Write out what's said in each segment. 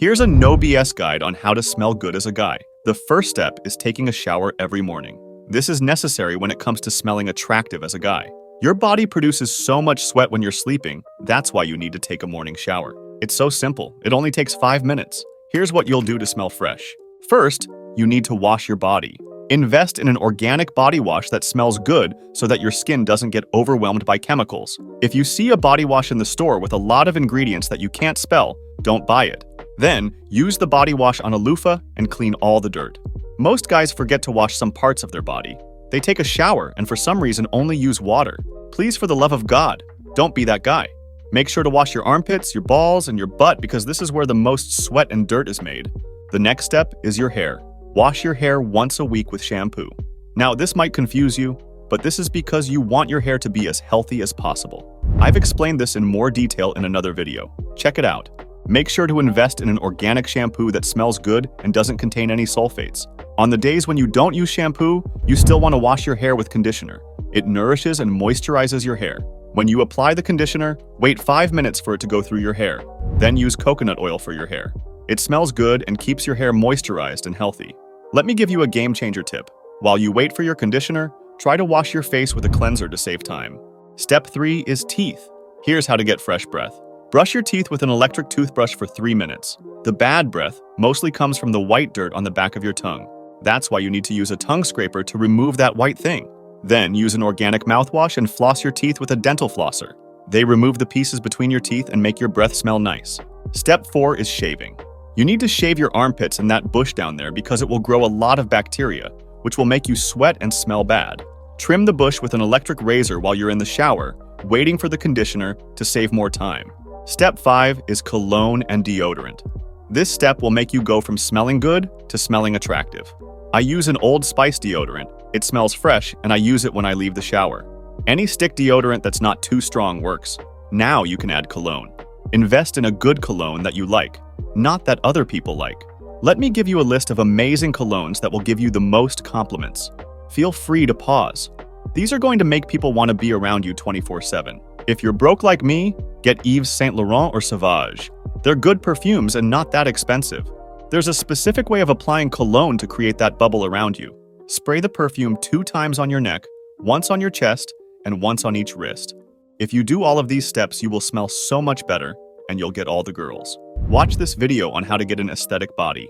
Here's a no BS guide on how to smell good as a guy. The first step is taking a shower every morning. This is necessary when it comes to smelling attractive as a guy. Your body produces so much sweat when you're sleeping, that's why you need to take a morning shower. It's so simple, it only takes 5 minutes. Here's what you'll do to smell fresh. First, you need to wash your body. Invest in an organic body wash that smells good so that your skin doesn't get overwhelmed by chemicals. If you see a body wash in the store with a lot of ingredients that you can't spell, don't buy it. Then, use the body wash on a loofah and clean all the dirt. Most guys forget to wash some parts of their body. They take a shower and for some reason only use water. Please, for the love of God, don't be that guy. Make sure to wash your armpits, your balls, and your butt because this is where the most sweat and dirt is made. The next step is your hair. Wash your hair once a week with shampoo. Now, this might confuse you, but this is because you want your hair to be as healthy as possible. I've explained this in more detail in another video. Check it out. Make sure to invest in an organic shampoo that smells good and doesn't contain any sulfates. On the days when you don't use shampoo, you still want to wash your hair with conditioner. It nourishes and moisturizes your hair. When you apply the conditioner, wait 5 minutes for it to go through your hair. Then use coconut oil for your hair. It smells good and keeps your hair moisturized and healthy. Let me give you a game changer tip. While you wait for your conditioner, try to wash your face with a cleanser to save time. Step 3 is teeth. Here's how to get fresh breath. Brush your teeth with an electric toothbrush for 3 minutes. The bad breath mostly comes from the white dirt on the back of your tongue. That's why you need to use a tongue scraper to remove that white thing. Then use an organic mouthwash and floss your teeth with a dental flosser. They remove the pieces between your teeth and make your breath smell nice. Step 4 is shaving. You need to shave your armpits and that bush down there because it will grow a lot of bacteria, which will make you sweat and smell bad. Trim the bush with an electric razor while you're in the shower, waiting for the conditioner to save more time. Step 5 is cologne and deodorant. This step will make you go from smelling good to smelling attractive. I use an Old Spice deodorant. It smells fresh and I use it when I leave the shower. Any stick deodorant that's not too strong works. Now you can add cologne. Invest in a good cologne that you like, not that other people like. Let me give you a list of amazing colognes that will give you the most compliments. Feel free to pause. These are going to make people want to be around you 24/7. If you're broke like me, get Yves Saint Laurent or Sauvage. They're good perfumes and not that expensive. There's a specific way of applying cologne to create that bubble around you. Spray the perfume 2 times on your neck, once on your chest, and once on each wrist. If you do all of these steps, you will smell so much better, and you'll get all the girls. Watch this video on how to get an aesthetic body.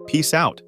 Peace out.